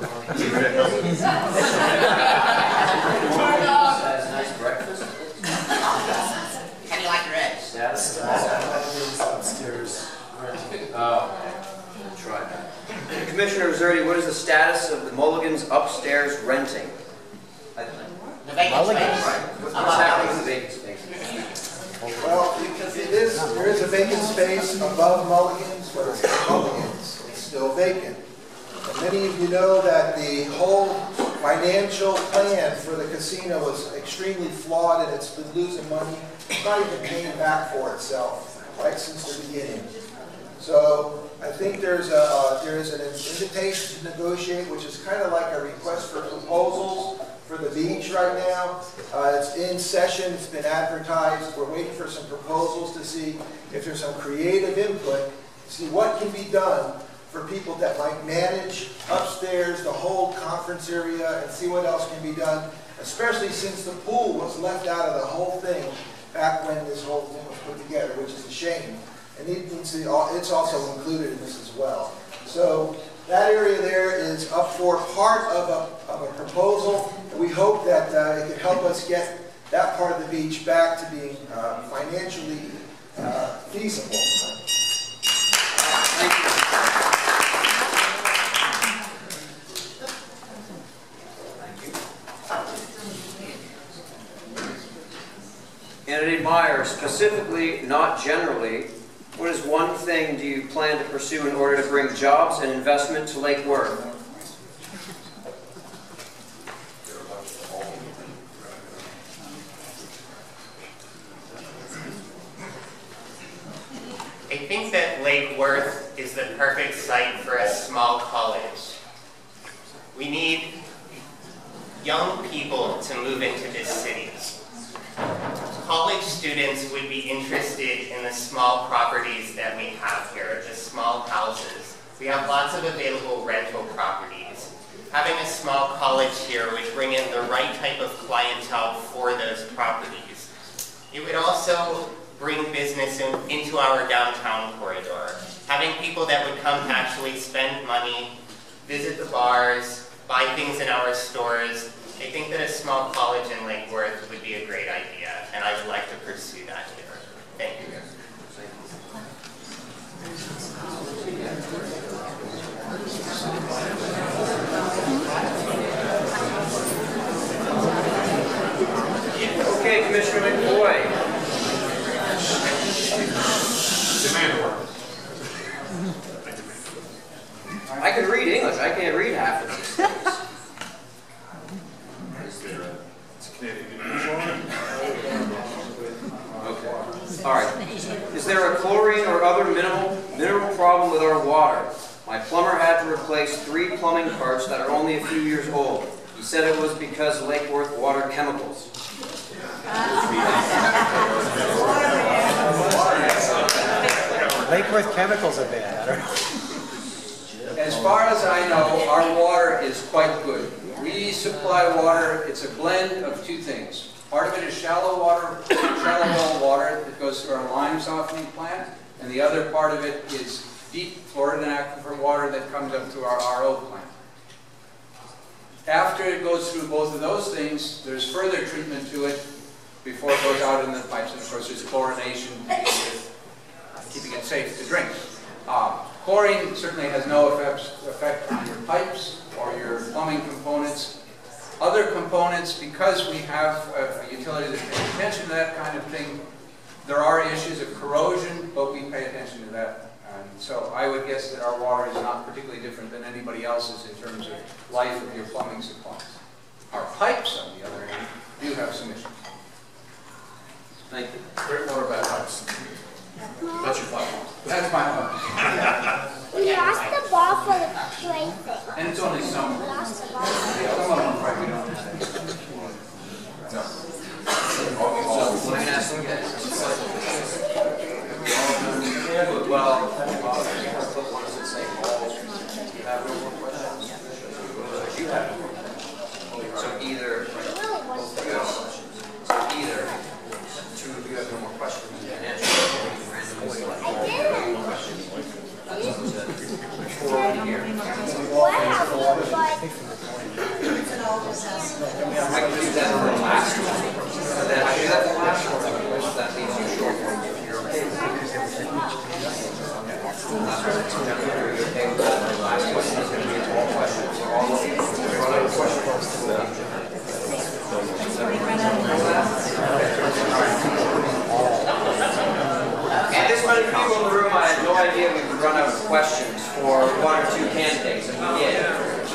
Nice breakfast. How do you like your eggs? Upstairs. Oh, try that. Commissioner Zerdy, what is the status of the Mulligan's upstairs renting? The vacant space. What's happening with the vacant space? Well, there is a vacant space above Mulligan's, but it's not Mulligan's. It's still vacant. And many of you know that the whole financial plan for the casino was extremely flawed, and it's been losing money. It's not even paying back for itself, right since the beginning. So I think there is an invitation to negotiate, which is kind of like a request for proposals for the beach right now. It's in session, it's been advertised. We're waiting for some proposals to see if there's some creative input, to see what can be done for people that might manage upstairs, the whole conference area, and see what else can be done, especially since the pool was left out of the whole thing back when this whole thing was put together, which is a shame. And it's also included in this as well. So that area there is up for part of a proposal. And we hope that it can help us get that part of the beach back to being financially feasible. Thank you. Candidate Meyer, specifically, not generally, what is one thing do you plan to pursue in order to bring jobs and investment to Lake Worth? I think that Lake Worth is the perfect site for a small college. We need young people to move into this city. College students would be interested in the small properties that we have here, the small houses. We have lots of available rental properties. Having a small college here would bring in the right type of clientele for those properties. It would also bring business into our downtown corridor. Having people that would come to actually spend money, visit the bars, buy things in our stores. I think that a small college in Lake Worth would be a great idea, and I would like to pursue that here. Thank you. Okay, Commissioner McCoy. I can read English. I can't read half of these things. Okay. All right. Is there a chlorine or other mineral problem with our water? My plumber had to replace 3 plumbing parts that are only a few years old. He said it was because of Lake Worth water chemicals. Lake Worth chemicals are bad. I don't know. As far as I know, our water is quite good. We supply water, it's a blend of 2 things. Part of it is shallow water, shallow well water that goes through our lime softening plant, and the other part of it is deep fluoride aquifer water that comes up through our RO plant. After it goes through both of those things, there's further treatment to it before it goes out in the pipes, and of course there's chlorination keeping it safe to drink. Chlorine certainly has no effect on your pipes or your plumbing components. Other components, because we have a utility that pays attention to that kind of thing, there are issues of corrosion, but we pay attention to that. And so I would guess that our water is not particularly different than anybody else's in terms of life of your plumbing supplies. Our pipes, on the other hand, do have some issues. Thank you. Great water bad pipes. That's your pipe. That's my pipe. We lost the ball for the play thing. And it's only summer. We lost the ball. Yeah, some of them probably don't understand. No. So, I can ask them again. Well, put one as it say all. You have no more questions? You have no more questions. So either, two of you have no more questions and answer randomly select all questions. That's what it said. Before we hear. What happened?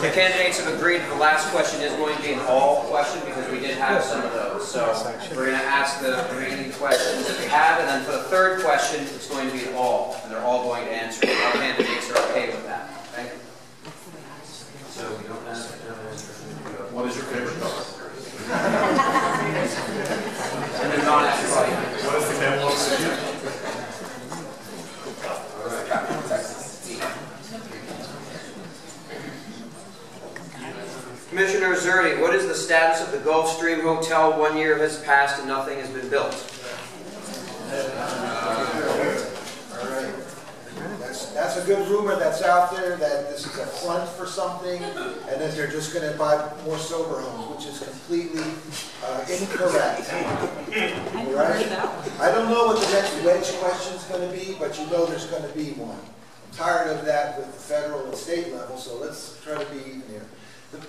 So the candidates have agreed that the last question is going to be an all question because we did have some of those. So we're going to ask the remaining questions that we have, and then for the third question, it's going to be an all, and they're all going to answer. Our candidates are okay with that. Okay? So we don't ask. What is your favorite color? And then not ask everybody. What is the capital city? Commissioner Zerdy, what is the status of the Gulfstream Hotel? 1 year has passed and nothing has been built. All right. That's a good rumor that's out there, that this is a front for something, and that they're just going to buy more sober homes, which is completely incorrect. All right? I don't know what the next wedge question is going to be, but you know there's going to be one. I'm tired of that with the federal and state level, so let's try to be even here.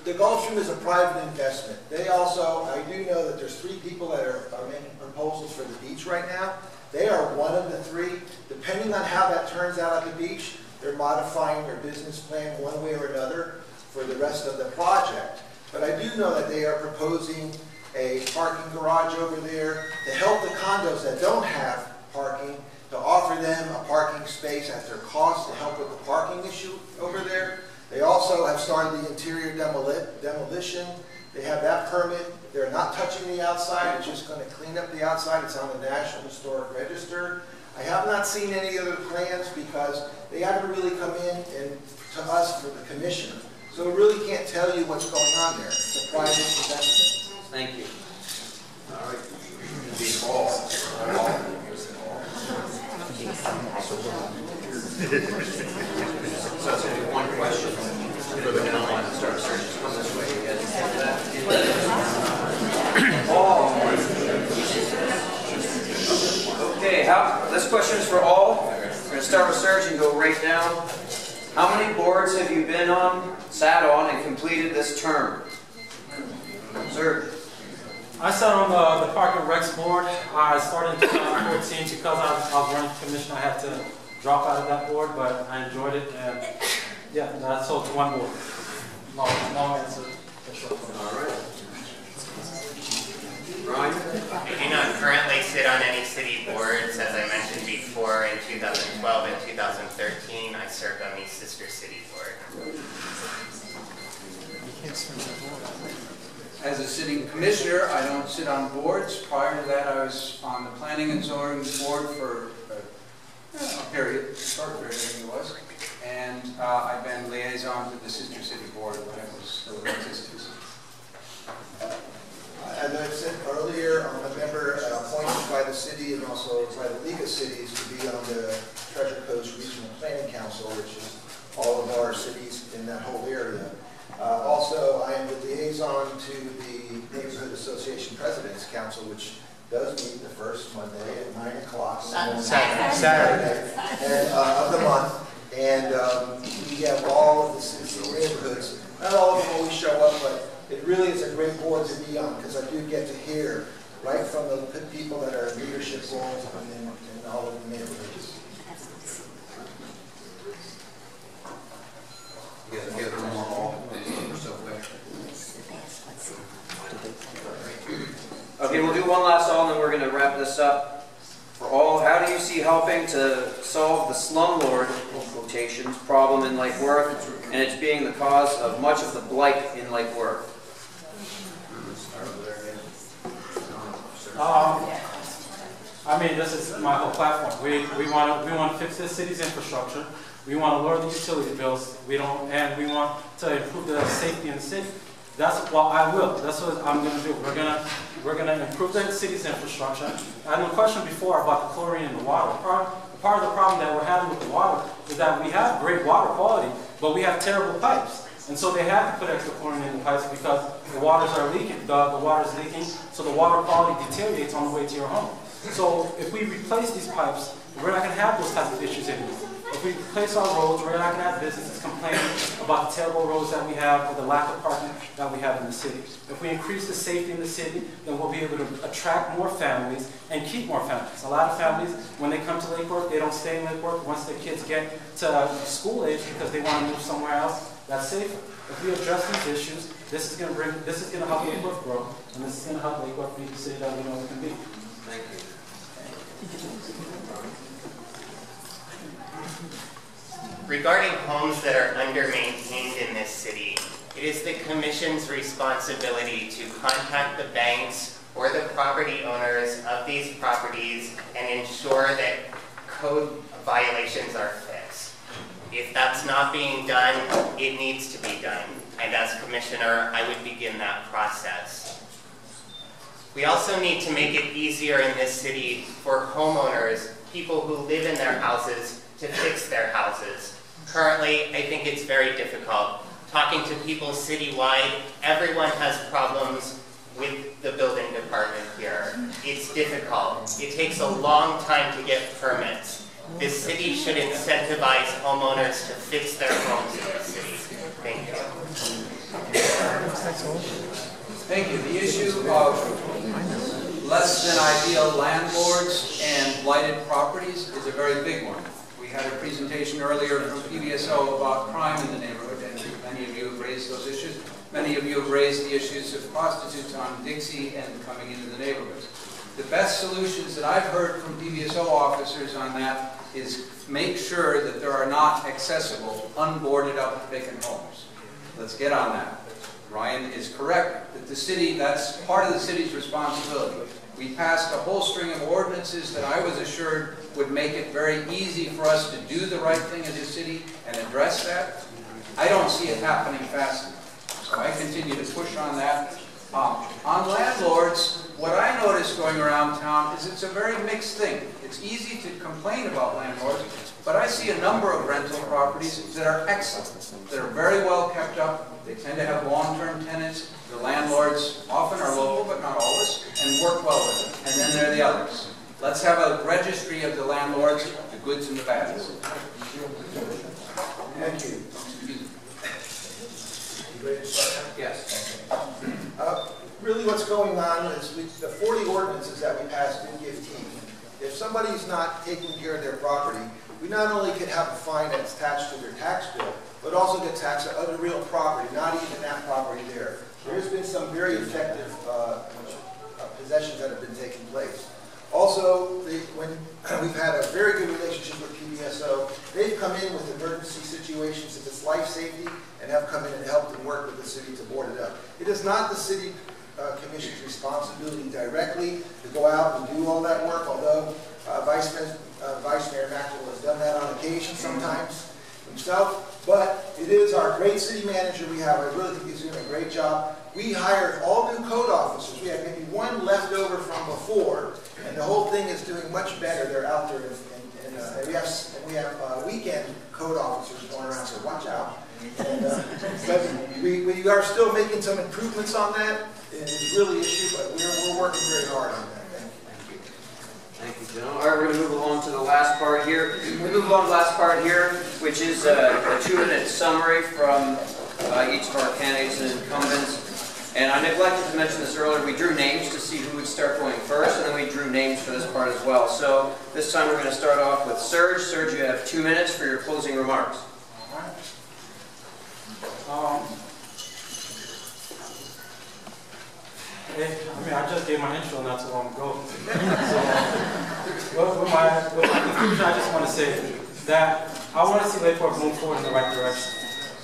The Gulfstream is a private investment. They also, I do know that there's 3 people that are making proposals for the beach right now. They are one of the 3. Depending on how that turns out at the beach, they're modifying their business plan one way or another for the rest of the project. But I do know that they are proposing a parking garage over there to help the condos that don't have parking, to offer them a parking space at their cost to help with the parking issue over there. They also have started the interior demolition. They have that permit. They're not touching the outside. It's just going to clean up the outside. It's on the National Historic Register. I have not seen any other plans because they haven't really come in and to us for the commission. So we really can't tell you what's going on there. It's a private investment. Thank you. All right. The all. So it's going to be one question for the one that starts searching. Come this way. You guys can that. All. Okay, this question is for all. We're going to start with Serge and go right down. How many boards have you been on, sat on, and completed this term? Serge. I sat on the Park and Recs board. I started in 2014 because I was running for commission. I had to drop out of that board, but I enjoyed it. And yeah, that's all to one board. Long answer. All right. Ryan? I do not currently sit on any city boards. As I mentioned before, in 2012 and 2013, I served on the Sister City Board. As a sitting commissioner, I don't sit on boards. Prior to that, I was on the planning and zoning board for a period, short period I think it was. And I've been liaison to the Sister City Board when it was still in existence. As I said earlier, I'm a member appointed by the city and also by the League of Cities to be on the Treasure Coast Regional Planning Council, which is all of our cities in that whole area. Also, I am the liaison to the Neighborhood Association President's Council, which does meet the first Monday at 9 o'clock. Saturday. Of the month. And we have all of the neighborhoods. Not all of them always show up, but it really is a great board to be on because I do get to hear right from the people that are in leadership roles in all of the neighborhoods. You guys give them all. So quick. Okay, we'll do one last all and then we're going to wrap this up. For all, how do you see helping to solve the slumlord, quotations, problem in Lake Worth, and it's being the cause of much of the blight in Lake Worth? I mean, this is my whole platform. We want to fix the city's infrastructure. We want to lower the utility bills. We want to improve the safety in the city. That's what I will. That's what I'm going to do. We're gonna improve the city's infrastructure. And the question before about the chlorine in the water. Part of the problem that we're having with the water is that we have great water quality, but we have terrible pipes. And so they have to put extra chlorine in the pipes because the waters are leaking. The water's leaking, so the water quality deteriorates on the way to your home. So if we replace these pipes, we're not going to have those types of issues anymore. If we replace our roads, we're not going to have businesses complaining about the terrible roads that we have or the lack of parking that we have in the city. If we increase the safety in the city, then we'll be able to attract more families and keep more families. A lot of families, when they come to Lake Worth, they don't stay in Lake Worth once their kids get to school age because they want to move somewhere else. that's safer. If we address these issues, this is going to help Lake Worth grow, and this is going to help Lake Worth be the city that we know it can be. Thank you. Regarding homes that are under-maintained in this city, it is the Commission's responsibility to contact the banks or the property owners of these properties and ensure that code violations are fixed. If that's not being done, it needs to be done. And as Commissioner, I would begin that process. We also need to make it easier in this city for homeowners, people who live in their houses, to fix their houses. Currently, I think it's very difficult. Talking to people citywide, everyone has problems with the building department here. It's difficult. It takes a long time to get permits. This city should incentivize homeowners to fix their homes in the city. Thank you. Thank you. The issue of less than ideal landlords and blighted properties is a very big one. We had a presentation earlier from PBSO about crime in the neighborhood, and many of you have raised those issues. Many of you have raised the issues of prostitutes on Dixie and coming into the neighborhoods. The best solutions that I've heard from PBSO officers on that is make sure that there are not accessible, unboarded up vacant homes. Let's get on that. Ryan is correct that the city, that's part of the city's responsibility. We passed a whole string of ordinances that I was assured would make it very easy for us to do the right thing as a city and address that. I don't see it happening fast enough. So I continue to push on that. On landlords, what I notice going around town is it's a very mixed thing. It's easy to complain about landlords, but I see a number of rental properties that are excellent, that are very well kept up. They tend to have long-term tenants. The landlords often are local, but not always, and work well with them. And then there are the others. Let's have a registry of the landlords, the goods and the bads. Thank you. Yes. Really what's going on is the 40 ordinances that we passed do give teeth. If somebody's not taking care of their property, we not only could have a fine that's attached to their tax bill, but also get taxed on other real property, not even that property there. There's been some very effective possessions that have been taking place. Also, when we've had a very good relationship with PBSO, they've come in with emergency situations if it's life safety and have come in and helped and worked with the city to board it up. It is not the city commission's responsibility directly to go out and do all that work, although Vice Mayor Maxwell has done that on occasion sometimes himself. But it is our great city manager we have. I really think he's doing a great job. We hired all new code officers. We had maybe one left over from before, and the whole thing is doing much better. They're out there, and we have weekend code officers going around, so watch out. And, but we are still making some improvements on that. It's really an issue, but we're working very hard on that. Thank you. Thank you, John. All right, we're going to move along to the last part here. We move along to the last part here, which is a 2-minute summary from each of our candidates and incumbents. And I neglected to mention this earlier. We drew names to see who would start going first, and then we drew names for this part as well. So this time we're going to start off with Serge. Serge, you have 2 minutes for your closing remarks. I just gave my intro not too long ago. So, with my conclusion, I just want to say that I want to see Lake Worth move forward in the right direction.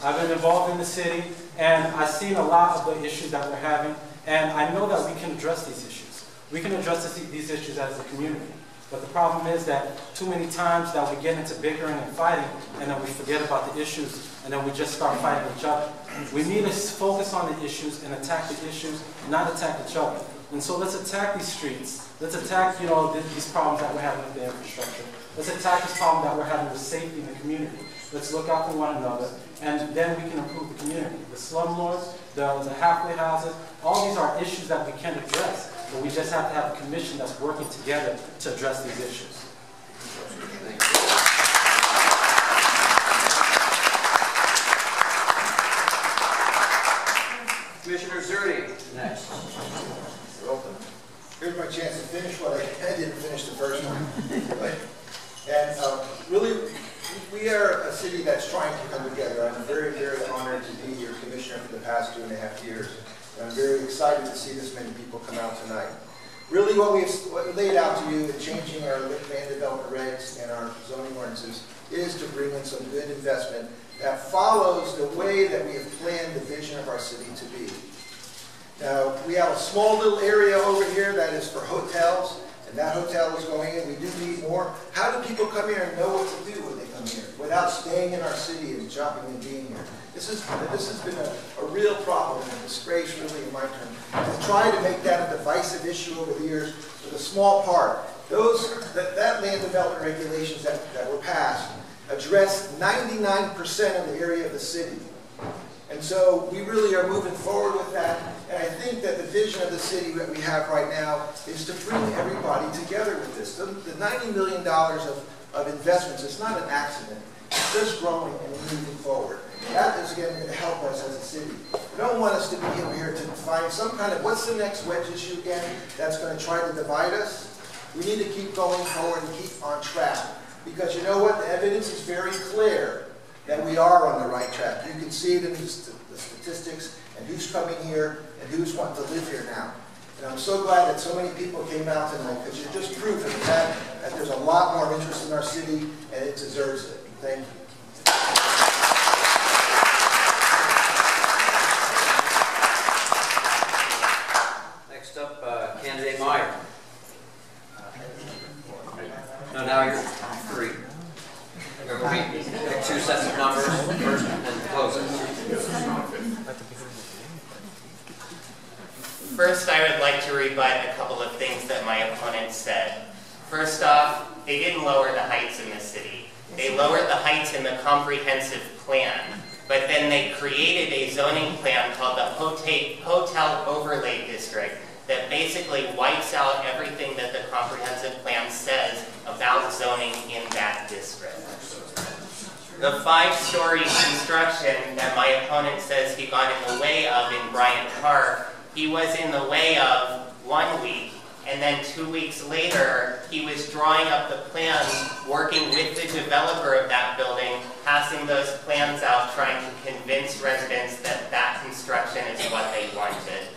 I've been involved in the city, and I've seen a lot of the issues that we're having, and I know that we can address these issues. We can address these issues as a community. But the problem is that too many times that we get into bickering and fighting, and then we forget about the issues, and then we just start fighting each other. We need to focus on the issues and attack the issues, not attack each other. And so let's attack these streets. Let's attack, these problems that we're having with the infrastructure. Let's attack this problem that we're having with safety in the community. Let's look out for one another, and then we can improve the community. The slumlords, the halfway houses, all these are issues that we can address, but we just have to have a commission that's working together to address these issues. Commissioner Zerdy, next. You're welcome. Here's my chance to finish what I didn't finish the first time. And really, we are a city that's trying to come together. I'm very, very honored to be your commissioner for the past 2.5 years. And I'm very excited to see this many people come out tonight. Really what we've laid out to you in changing our land development regs and our zoning ordinances is to bring in some good investment that follows the way that we have planned the vision of our city to be. Now, we have a small little area over here that is for hotels, and that hotel is going in. We do need more. How do people come here and know what to do when they come here without staying in our city and shopping and being here? This has been a real problem and a disgrace, really, in my term. To try to make that a divisive issue over the years with a small part. That land development regulations that were passed address 99% of the area of the city. And so we really are moving forward with that. And I think that the vision of the city that we have right now is to bring everybody together with this. The $90 million of investments is not an accident. It's just growing and moving forward. That is again going to help us as a city. We don't want us to be over here to find some kind of, what's the next wedge issue again that's going to try to divide us? We need to keep going forward and keep on track. Because you know what? The evidence is very clear that we are on the right track. You can see it in the statistics and who's coming here and who's wanting to live here now. And I'm so glad that so many people came out tonight because you're just proof of that there's a lot more interest in our city and it deserves it. Thank you. Next up, candidate Meyer. No, now you're three. Pick two sets of numbers first and then close it. First, I would like to rebut a couple of things that my opponent said. First off, they didn't lower the heights in the city. They lowered the heights in the comprehensive plan, but then they created a zoning plan called the Hotel Overlay District that basically wipes out everything that the comprehensive plan says about zoning in that district. The 5-story construction that my opponent says he got in the way of in Bryant Park, he was in the way of 1 week, and then 2 weeks later, he was drawing up the plans, working with the developer of that building, passing those plans out, trying to convince residents that that construction is what they wanted.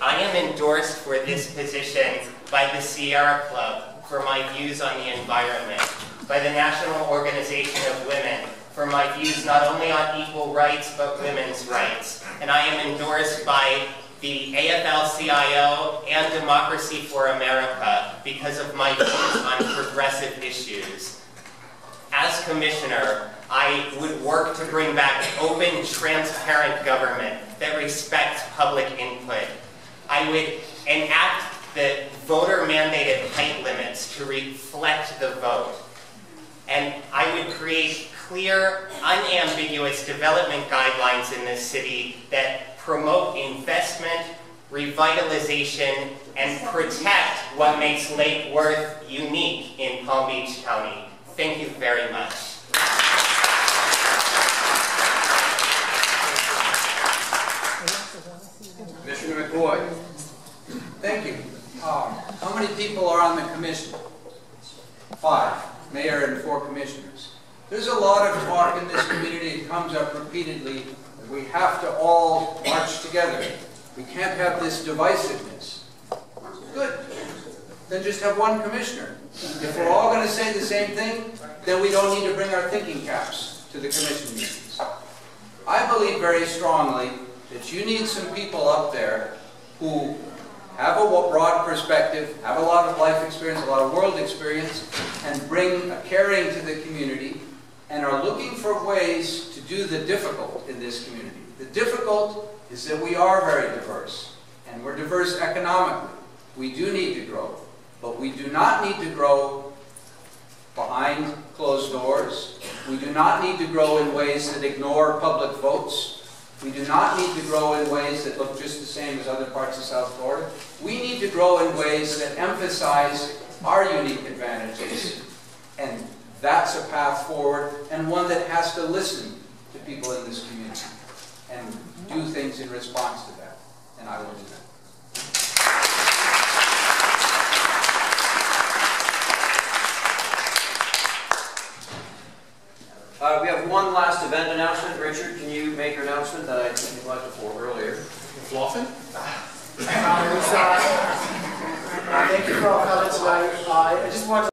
I am endorsed for this position by the Sierra Club for my views on the environment, by the National Organization of Women for my views not only on equal rights but women's rights, and I am endorsed by the AFL-CIO and Democracy for America because of my views on progressive issues. As commissioner, I would work to bring back open, transparent government that respects public input. I would enact the voter-mandated height limits to reflect the vote. And I would create clear, unambiguous development guidelines in this city that promote investment, revitalization, and protect what makes Lake Worth unique in Palm Beach County. Thank you very much. Commissioner McCoy. Thank you. How many people are on the commission? 5. Mayor and 4 commissioners. There's a lot of talk in this community, it comes up repeatedly, that we have to all march together. We can't have this divisiveness. Good. Then just have one commissioner. If we're all going to say the same thing, then we don't need to bring our thinking caps to the commission meetings. I believe very strongly that you need some people up there who have a broad perspective, have a lot of life experience, a lot of world experience, and bring a caring to the community, and are looking for ways to do the difficult in this community. The difficult is that we are very diverse, and we're diverse economically. We do need to grow, but we do not need to grow behind closed doors. We do not need to grow in ways that ignore public votes. We do not need to grow in ways that look just the same as other parts of South Florida. We need to grow in ways that emphasize our unique advantages. And that's a path forward, and one that has to listen to people in this community and do things in response to that. And I will do that. last event announcement. Richard, can you make your announcement that I neglected for earlier? Flossing? Thank you for all comments tonight. I just wanted to